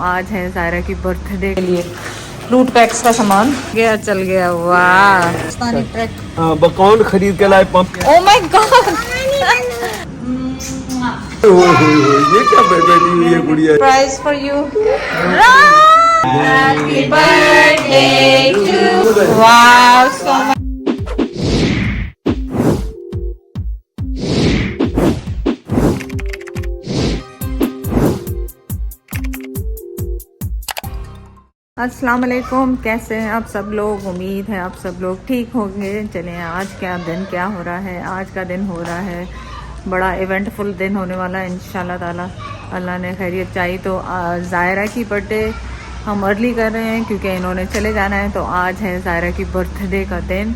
आज है जायरा की बर्थडे के लिए फ्रूट पैक्स का सामान गया चल गया। वाह ट्रैक बकौन खरीद के लाए पंप। ओ माय गॉड ये क्या बैठी हुई है गुड़िया। Prize for you. Happy birthday to wow so much. अस्सलाम वालेकुम, कैसे हैं आप सब लोग। उम्मीद है आप सब लोग ठीक होंगे। चलें आज क्या हो रहा है। आज का दिन हो रहा है बड़ा इवेंटफुल दिन होने वाला है इंशाल्लाह ताला। अल्लाह ने खैरियत चाहिए तो जायरा की बर्थडे हम अर्ली कर रहे हैं क्योंकि इन्होंने चले जाना है। तो आज है जायरा की बर्थडे का दिन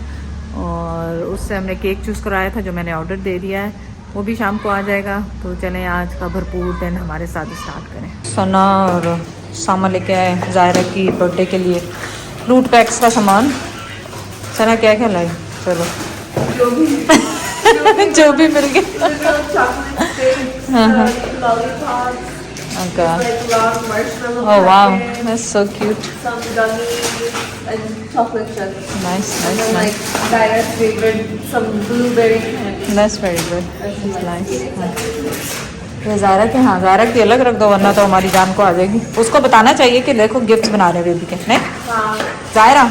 और उससे हमने केक चूज़ कराया था जो मैंने ऑर्डर दे दिया है, वो भी शाम को आ जाएगा। तो चलें आज का भरपूर दिन हमारे साथ स्टार्ट करें। सोना और सामान लेके आए जायरा की बर्थडे के लिए फ्रूट पैक्स का सामान। सना क्या क्या लाए? चलो जो भी मिल गया। Oh wow that's so cute. Nice nice that's very good nice. ये जायरा के, हाँ जायरा की अलग रख दो वरना तो हमारी जान को आ जाएगी। उसको बताना चाहिए कि देखो गिफ्ट्स बना रहे हैं बेबी के। नहीं जायरा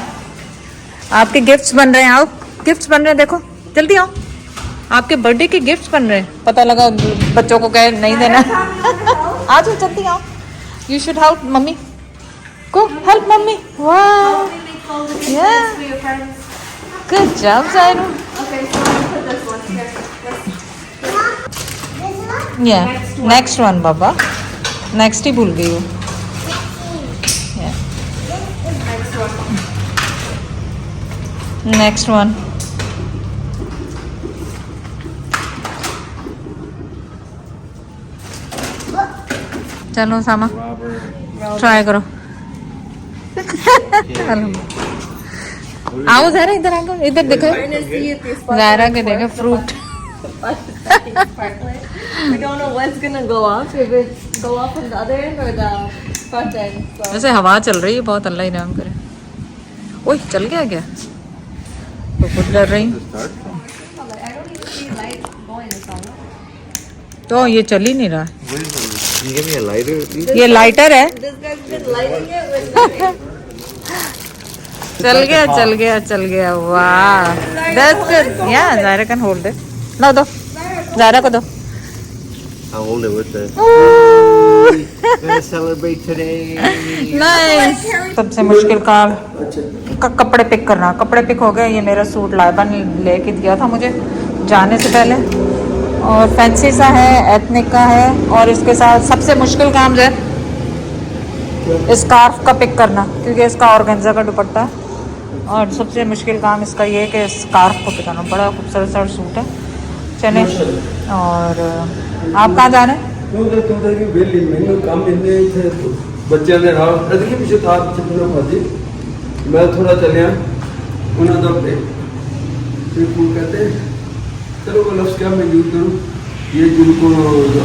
आपके गिफ्ट्स बन रहे हैं। आओ गिफ्ट्स बन रहे हैं, देखो जल्दी आओ। आपके बर्थडे के गिफ्ट्स बन रहे हैं। पता लगा बच्चों को कहे नहीं देना। आ जाओ जल्दी आओ। यू शुड हेल्प मम्मी को। Help mummy. वाह good job Zaira. Next one बाबा। नेक्स्ट ही भूल गई हूँ। Next one. चलो सामा ट्राई करो। आओ जरा इधर आओ, इधर देखो जायरा के देखो fruit. We don't know what's gonna go off, if it go off on the other end or the front end. So. वैसे हवा चल रही है बहुत, अल्लाह ही रहम करे। ओए चल गया क्या? तो खुद डर रही। तो ये चल ही नहीं रहा। ये लाइटर है। चल गया। वाह that's good. Yeah Zaira can hold it. No दो जायरा को दो। I'll hold it with it. Gonna celebrate today. Nice. सबसे मुश्किल काम कपड़े पिक करना। कपड़े पिक हो गए। ये मेरा सूट लाइबा ने लेके दिया था मुझे जाने से पहले और फैंसी सा है, एथनिक का है। और इसके साथ सबसे मुश्किल काम जो है स्कार्फ का पिक करना क्योंकि इसका ऑर्गेन्जा का दुपट्टा है। और सबसे मुश्किल काम इसका ये है कि स्कार्फ को पिक करना। बड़ा खूबसूरत सा सूट है। चले और आप कहाँ जा रहे हैं? बच्चे ने पीछे था मैं थोड़ा चलिया उन्होंने कहते चलो वो लफ्ज़ क्या मैं यूज करूँ ये जिनको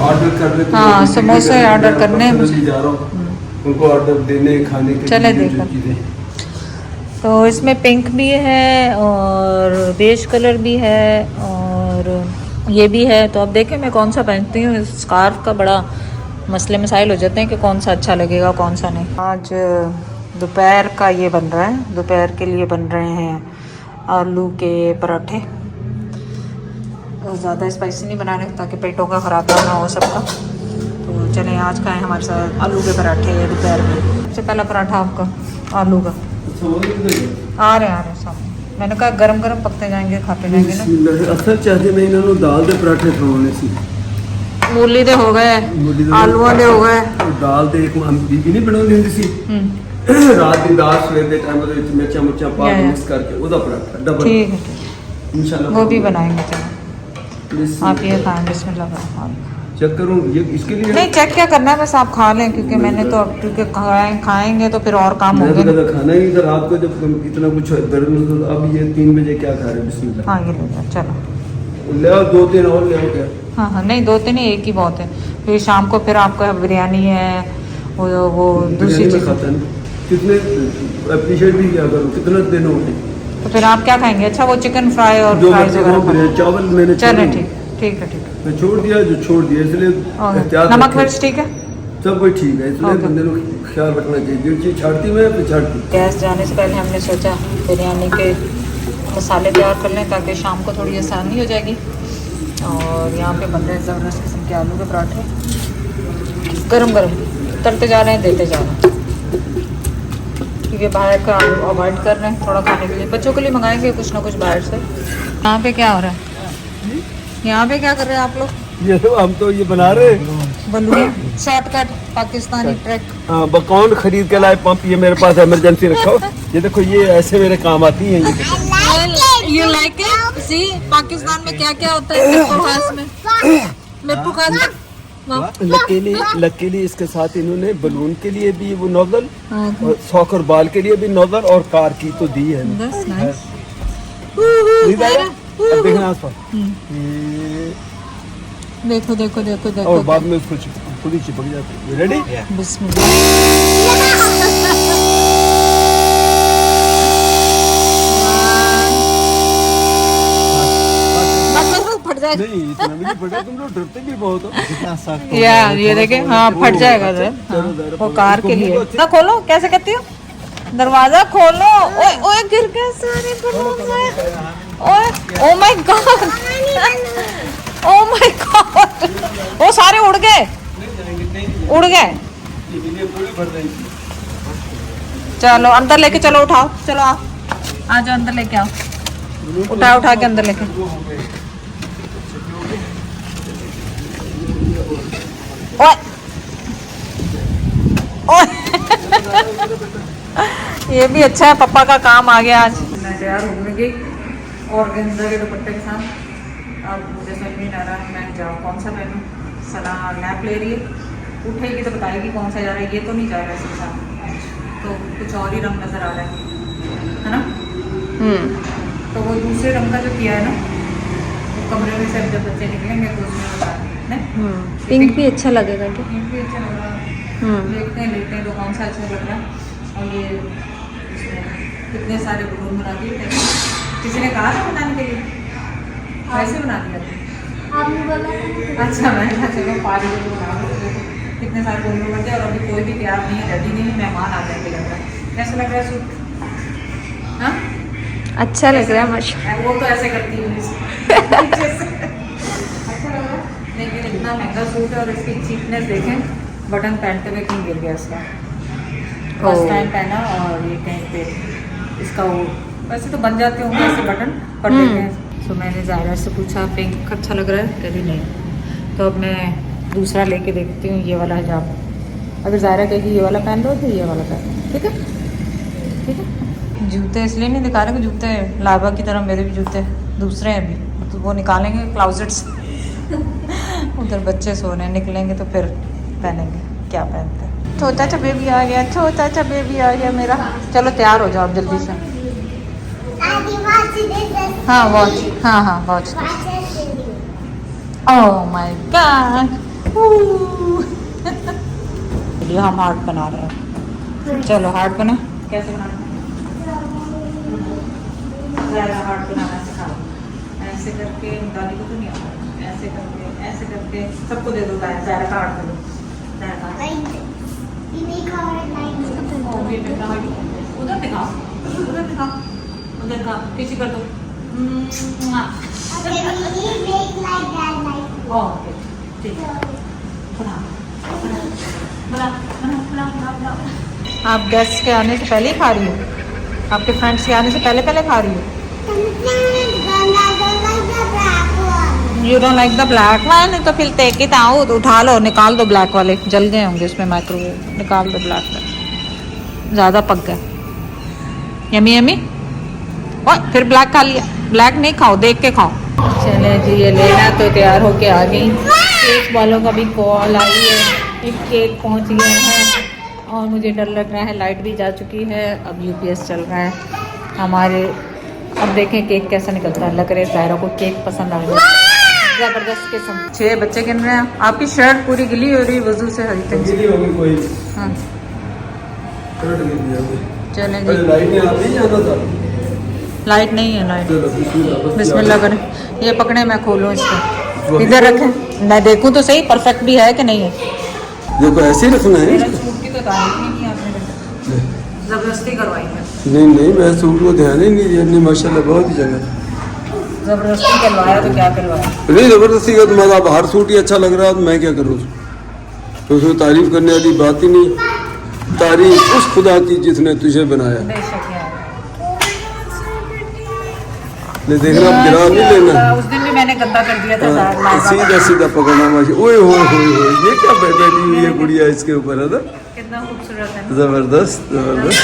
ऑर्डर कर रहे। हाँ समोसे ऑर्डर करने जा रहा हूँ उनको ऑर्डर देने खाने के। चले देखो तो इसमें पिंक भी है और बेज कलर भी है और ये भी है। तो अब देखें मैं कौन सा पहनती हूँ। स्कार्फ का बड़ा मसले मसाइल हो जाते हैं कि कौन सा अच्छा लगेगा कौन सा नहीं। आज दोपहर का ये बन रहा है। दोपहर के लिए बन रहे हैं आलू के पराठे। ज़्यादा स्पाइसी नहीं बना रहे ताकि पेटों का ख़राब ना हो सबका। तो चलें आज खाएँ हमारे साथ आलू के पराठे या दोपहर में। सबसे पहला पराठा आपका आलू का। आ रहे सब मैंने कहा गरम गरम पकते जाएंगे खाते जाएंगे ना। असल चाहते मैं इन्होंने दाल दे पराठे खाने सी मूली दे हो गए आलूओं दे हो गए। दाल दे एक बीबी नहीं बनाई हुंदी सी रात दी दाल सवेर दे टाइम दे मिर्चा मुर्चा पा के मिक्स करके ओदा पराठा डबल। ठीक है इंशाल्लाह वो भी बनाएंगे। चलो आप ये खाएं। बिस्मिल्लाह। चेक करूं ये इसके लिए नहीं चेक क्या करना है बस आप खा लें क्योंकि मैंने तो अब क्योंकि खाएंगे तो फिर और काम होंगे। मैं खाना ही इधर आपको जब इतना कुछ अब ये 3 बजे क्या खा रहे हैं? बिस्मिल्लाह। हाँ ये लो चलो ले आओ 2-3 और ले आओ क्या। हाँ नहीं 2-3 ही, एक ही बहुत है। फिर शाम को फिर आपका बिरयानी है वो दूसरी बिरयानी में चीज़। खाता नहीं, कितने अप्रिशिएट भी किया करो, कितने दिन हो गए तो फिर आप क्या खाएंगे? अच्छा वो चिकन फ्राई और जो फ्राइज बच्चे वगैरह खाओ, खाएंगे। चावल मैंने चलो छोड़े। ठीक ठीक है, ठीक है। मैं छोड़ दिया जो छोड़ दिया, इसलिए एहतियात नमक रखें। मिर्च ठीक है। सब कुछ ठीक है, इसलिए ओके। बंदे को ख्याल रखना चाहिए, जो चीज़ छाड़ती मैं फिर छाड़ती। गैस जाने से पहले हमने सोचा बिरयानी के मसाले तैयार कर लें ताकि शाम को थोड़ी आसानी हो जाएगी। और यहाँ पे बन रहे हैं ज़बरदस्त किस्म के आलू के पराठे, गरम गरम तलते जा रहे हैं, देते जा रहे हैं, क्योंकि बाहर का आलू अवॉइड कर रहे हैं थोड़ा खाने के लिए। बच्चों के लिए मंगाएंगे कुछ ना कुछ बाहर से। यहाँ पे क्या हो रहा है? यहाँ पे क्या कर रहे हैं आप लोग? ये तो हम तो ये बना रहे हैं बलून शॉर्टकट पाकिस्तानी ट्रैक। बकौन खरीद के लाए पंप, ये मेरे पास इमरजेंसी रखा हो। ये देखो, ये ऐसे मेरे काम आती हैं। ये देखो, You like it? See, Pakistan में क्या क्या होता है मिरपुर खास में। मिरपुर खास में लकीली इसके साथ इन्होंने बलून के लिए भी वो नोजल और सॉकर बाल के लिए भी नोजल और कार की तो दी है। That's nice. नहीं दादा? अब देखना आस पास। ये देखो देखो देखो और देखो। बाद में उसको थोड़ी चिपक जाती है। रेडी? बिस्मिल्लाह। फट जाएगा। नहीं, इतना भी नहीं फटा, तुम लोग डरते भी बहुत हो। कितना सख्त हो यार गया, ये थोड़ा देखे, सा हाँ वो फट होगा। जाएगा सर। चलो, हाँ, जरा वो बोलो, कार इसको के लिए। मुझे अच्छे- ना खोलो, कैसे कहती हो? दरवाजा खोलो। ओए ओए गिर गए सारे बलून में। ओए oh my God, oh my God, वो सारे उड़ गए, उड़ गए। ये पूरी भर देंगे। चलो अंदर लेके चलो, उठाओ, चलो आओ, आ जाओ अंदर लेके आओ, उठा के अंदर लेके। ओए ओए ये भी अच्छा है, पापा का काम आ गया आज। मैं तैयार हो गई और गेंजा के दुपट्टे के साथ। अब मुझे समझ नहीं आ रहा मैं जाऊँ कौन सा पहनूँ। सना नैप ले रही है, उठेगी तो बताएगी कौन सा जा रहा है। ये तो नहीं जा रहा है इसके साथ, तो कुछ और ही रंग नज़र आ रहा है ना। तो वो दूसरे रंग का जो किया है ना, वो कमरे में से जब बच्चे निकलेंगे तो उसमें बता दें। पिंक भी अच्छा लगेगा क्या? पिंक भी अच्छा लग रहा है। देखते हैं तो कौन सा अच्छा लग रहा है। और ये इसमें कितने सारे बलून बना दिए थे, किसी ने कहा था बनाने के लिए, वैसे बना दिया था। आपने बोला अच्छा मैंने कहा चलो पारी बना दो। कितने सारे बलून बन गए और अभी कोई भी तैयार नहीं है, रेडी नहीं है, मेहमान आ जाएंगे लग रहा है। कैसा लग रहा है सूट? हाँ अच्छा लग रहा है माशा। वो तो ऐसे करती हूँ अच्छा लग रहा है, लेकिन इतना महंगा सूट है और इसकी चीपनेस देखें। बटन पहनते हुए कहीं गिर गया इसका, फर्स्ट टाइम पहना। और ये कहीं पे इसका वो, वैसे तो बन जाते होंगे ऐसे बटन, पर देखें। तो मैंने ज़ायरा से पूछा पिंक अच्छा लग रहा है, कभी नहीं। तो अब मैं दूसरा लेके देखती हूँ, ये वाला हिजाब। अगर ज़ायरा कहेगी ये वाला पहन लो तो ये वाला पहन लो, ठीक है ठीक है। जूते इसलिए नहीं दिखा रहे कि जूते लाइबा की तरह मेरे भी जूते दूसरे हैं अभी, तो वो निकालेंगे क्लाउजेट से उधर बच्चे सो रहे हैं, निकलेंगे तो फिर पहनेंगे क्या पहनते हैं। छोटा सा बेबी आ गया, छोटा सा बेबी आ गया मेरा। चलो तैयार हो जाओ जल्दी से। हाँ वॉच, हाँ हाँ वॉच। ओह माय गॉड, ये हम हार्ट बना रहे हैं। चलो हार्ट बना, कैसे बनाना? ज़्यादा हार्ट बनाना सिखाओ। ऐसे करके दादी को तो नहीं आता, ऐसे करके सबको दे दो। ज़्यादा का हार्ट दे दो। उधर दिखाओ, उधर दिखाओ, उधर का पीछे कर दो। ओके ठीक है। आप गेस्ट के आने से पहले ही खा रही हो? आपके फ्रेंड्स के आने से पहले पहले खा रही हो? You don't like the black one? तो फिर टेक इट आउट, उठा लो, निकाल दो ब्लैक वाले, जल गए होंगे उसमें माइक्रोवेव, निकाल दो ब्लैक वाले, ज़्यादा पक गए। यमी यमी, और फिर ब्लैक खा लिया। ब्लैक नहीं खाओ, देख के खाओ। चले जी, ये लेना तो तैयार होके आ गई। केक वालों का भी कॉल आई है, एक केक पहुंच गया है और मुझे डर लग रहा है, लाइट भी जा चुकी है। अब यूपीएस चल रहा है हमारे। अब देखें केक कैसा निकलता है। लग रहा है ज़ायरा को केक पसंद आ गया। जबरदस्त किस्म। 6 बच्चे गिन रहे हैं। आपकी शर्ट पूरी गिली हो रही वजू से हरी तक। गिली होगी कोई। हाँ शर्ट गिली होगी। चलें अरे जी। लाइट नहीं आती जाना था। लाइट नहीं है लाइट। चलो बिस्मिल्लाह करें। ये पकड़े मैं खोलूँ इसको। इधर रखें मैं देखूँ तो सही परफेक्ट भी है कि नहीं है। देखो ऐसे ही रखना है। मेरा सूट की तो तारीफ ही नहीं आपने जबरदस्ती करवाई है। नहीं मैं सूट को ध्यान ही नहीं दिया। नहीं माशाल्लाह बहुत ही जगह। जबरदस्ती करवाया तो क्या करवाया। नहीं जबरदस्ती का तुम्हारा अब हर सूट ही अच्छा लग रहा है तो मैं क्या करूँ। तो उसमें तारीफ करने वाली बात ही नहीं। तारीफ उस खुदा की जिसने तुझे बनाया। बेशक यार। नहीं देखना अब गिरा नहीं लेना। उस दिन भी मैंने गंदा कर दिया था सीधा सीधा पकड़ना माशी। ओए हो ये क्या बैठी हुई है गुड़िया इसके ऊपर है ना। कितना खूबसूरत है। जबरदस्त जबरदस्त।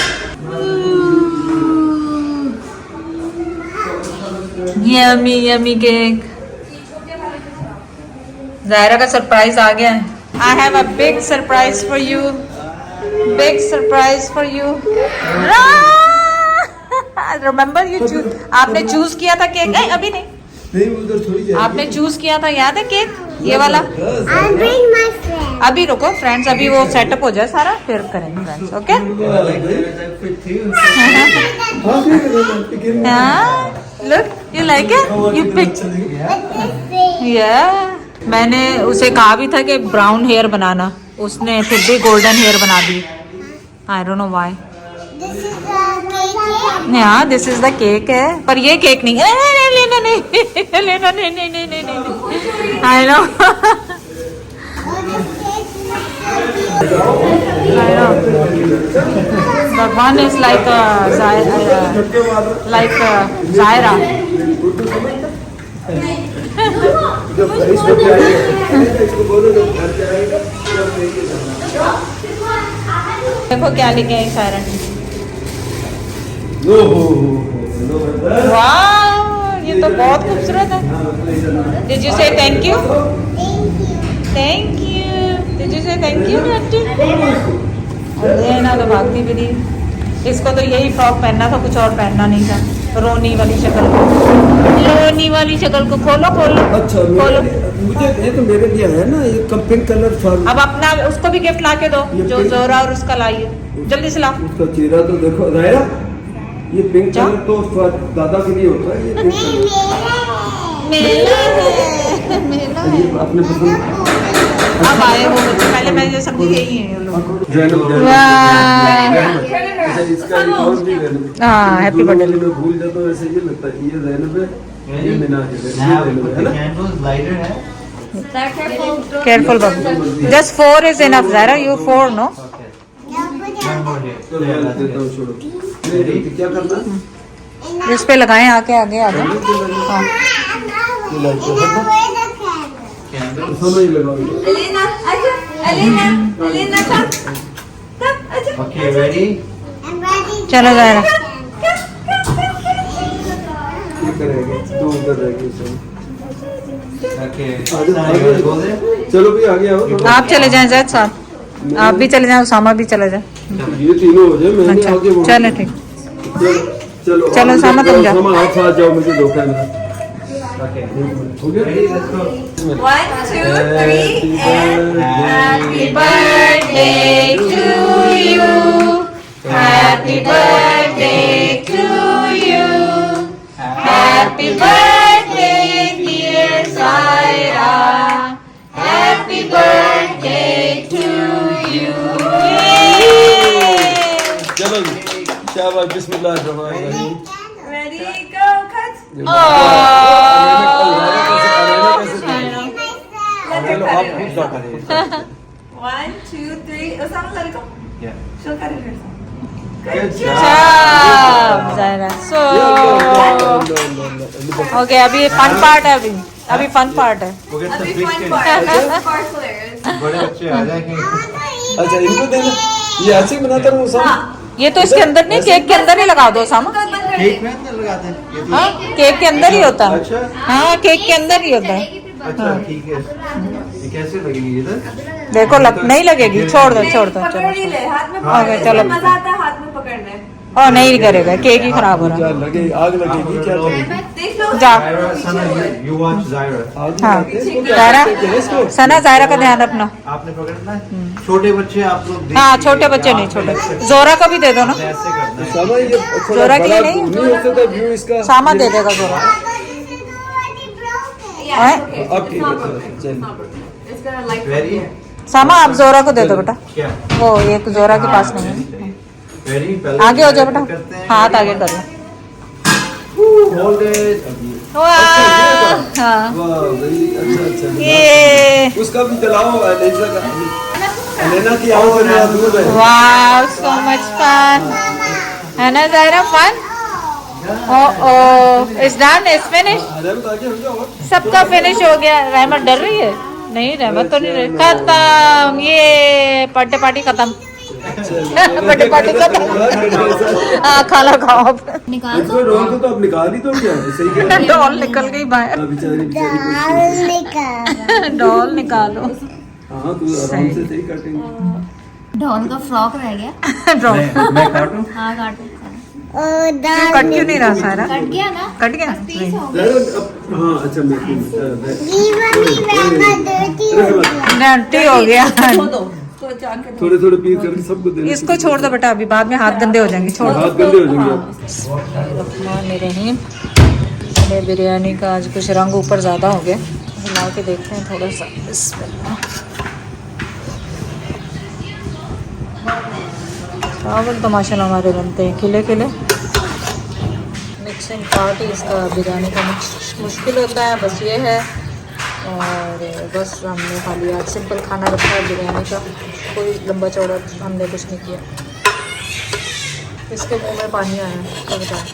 Yummy yummy cake. ज़ायरा का सरप्राइज आ गया है। I have a big surprise for you. Big surprise for you. Remember you choose. आपने चूज किया था केक। नहीं अभी नहीं। नहीं उधर थोड़ी जाएगी। आपने चूज किया था याद है केक ये वाला। I'll bring my friend. अभी रुको फ्रेंड्स अभी वो सेटअप हो जाए सारा फिर करेंगे friends okay. Look you like it you pick. या मैंने उसे कहा भी था कि ब्राउन हेयर बनाना उसने फिर भी गोल्डन हेयर बना दी। I don't know why. हाँ दिस इज द केक है पर ये केक नहीं है। लेना नहीं लेना नहीं। I know The one is like Zaira. देखो क्या लिखे हैं सायरा ने। वाह ये तो बहुत खूबसूरत है। Did you say thank you? Thank you. Did you say thank you aunty? ना तो भागती भी। इसको तो यही फ्रॉक पहनना था कुछ और पहनना नहीं था। रोनी वाली शक्ल को खोलो अच्छा खोलो। मुझे ये तो मेरे लिए है ना ये पिंक कलर था। अब अपना उसको भी गिफ्ट ला के दो जो जोरा और उसका लाइए जल्दी से लाओ। उसका चेहरा तो देखो जायरा। ये पिंक कलर तो दादा के लिए होता है। ये पिंक कलर ये अपने पसंद। अब आए वो बच्चे पहले मैं जो समझी यही है इसका एक और भी ले लो। हाँ हैप्पी बर्थडे। मैं भूल जाता हूँ ऐसे ये लगता है कि ये ज़ैनब है ये मिनाज है ना। Careful Babu just 4 is enough Zara you 4 no। छोड़ो क्या करना इस पे लगाएं आके आगे आ जाओ। हाँ समझ लगाओ। Elena, come. Okay, ready? I'm ready. चलो ज़ायरा। ये करेंगे दो उधर रहेंगे सब। Okay. चलो भी आगे आओ। आप चले जाएं जैद साहब आप भी चले जाएं उसामा भी चले जाए। ये तीनों हो जाए मैंने अच्छा आगे वो। चलो ठीक। चलो चलो सामा तुम जाओ। सामा आप साथ जाओ मुझे दो कैमरा। Okay. हो गया। Ready? Let's go. 1, 2, 3, and Happy birthday to you. Happy birthday to you. Happy birthday dear Zaira. Happy birthday to you. चलो शाबाश बिस्मिल्लाहिर्रहमानिर्रहीम। ready, go, cut. चलो आप खुद का करिए। 1, 2, 3. Osama, let it go. Yeah. She'll cut it herself. Zaira. So okay अभी fun part है अभी फन पार्ट है। We'll get the That'd be big fun cake. part. Sparklers. बड़े बच्चे आ जाएंगे। अच्छा इनको देना ये ऐसे ही बनाता हूँ सामा। ये तो इसके अंदर नहीं केक के अंदर ही लगा दो सामा। केक में अंदर लगाते हैं ये तो। हाँ केक के अंदर ही होता है। अच्छा हाँ केक के अंदर ही होता है। अच्छा ठीक है। ये कैसे लगेगी इधर? देखो नहीं लगेगी छोड़ दो पकड़ नहीं ले हाथ में ओके, चलो। मजा आता है हाथ में पकड़ने। और नहीं करेगा, केक ही खराब हो रहा क्या लगे, आग लगेगी क्या करेगी? जा। Zaira, Sana, you watch Zaira. आग हाँ लगाते हैं, इसको क्या जायरा, करते हैं इसको? सना जायरा का ध्यान रखना। आपने पकड़ना है? छोटे बच्चे आप लोग देख हाँ लीजिए, छोटे बच्चे आप नहीं, छोटे देख सकते हैं। जोरा को भी दे दो ना, ऐसे करना है। सामा ये थोड़ा जोरा के लिए बड़ा नहीं? नहीं हो सकता व्यू इसका? सामा दे देगा जोरा। हैं? अब ठीक है चलिए। It's gonna like Very, सामा आप जोरा को दे दो बेटा, क्या? वो एक जोरा के पास नहीं है। Very, पहले आगे हो जाओ बेटा, करते हैं। हाथ आगे कर लो। Hold it. वाह, हाँ वाह very अच्छा ये उसका भी चलाओ एलेना का, एलेना की आवाज मेरा दूर है। वाह, so much fun है ना Zaira, fun। Oh it's done, it's finish, रहमत आगे हो जाओ। सबका फिनिश हो गया। रहमत डर रही है? नहीं रहमत तो नहीं रही। खत्म, ये बर्थडे पार्टी खत्म। बर्थडे पार्टी खत्म। हाँ खाना खाओ अब। इसमें रोल को तो अब निकाल ही तो क्या है, सही कह रही है। डॉल निकल गई बाहर, बेचारी बेचारी डॉल निकालो। हाँ तू आराम से सही कटेंगे। ढोल का फ्रॉक रह गया। डॉल मैं काटूं? हाँ काटो। कट क्यों नहीं रहा सारा? कट गया ना? कट गया? पीस हो गया। लड़ो अब, हाँ अच्छा मैं डंटी हो गया। तो जाके थोड़े थोड़े पीस करके सबको देना। इसको छोड़ दो बेटा, अभी बाद में हाथ गंदे हो जाएंगे, छोड़ दो। हाथ गंदे हो जाएंगे। रहमान हमें बिरयानी का आज कुछ रंग ऊपर ज़्यादा हो गया, हिला के देखते हैं थोड़ा सा। बिस्मिल्लाह। चावल तो माशाल्लाह हमारे बनते हैं खिले खिले। मिक्सिंग पार्ट ही इसका बिरयानी का मुश्किल होता है, बस ये है। और बस हमने खाली आज सिंपल खाना रखा है बिरयानी का, कोई लंबा चौड़ा हमने कुछ नहीं किया। इसके मुंह में पानी आया, क्या बताएं।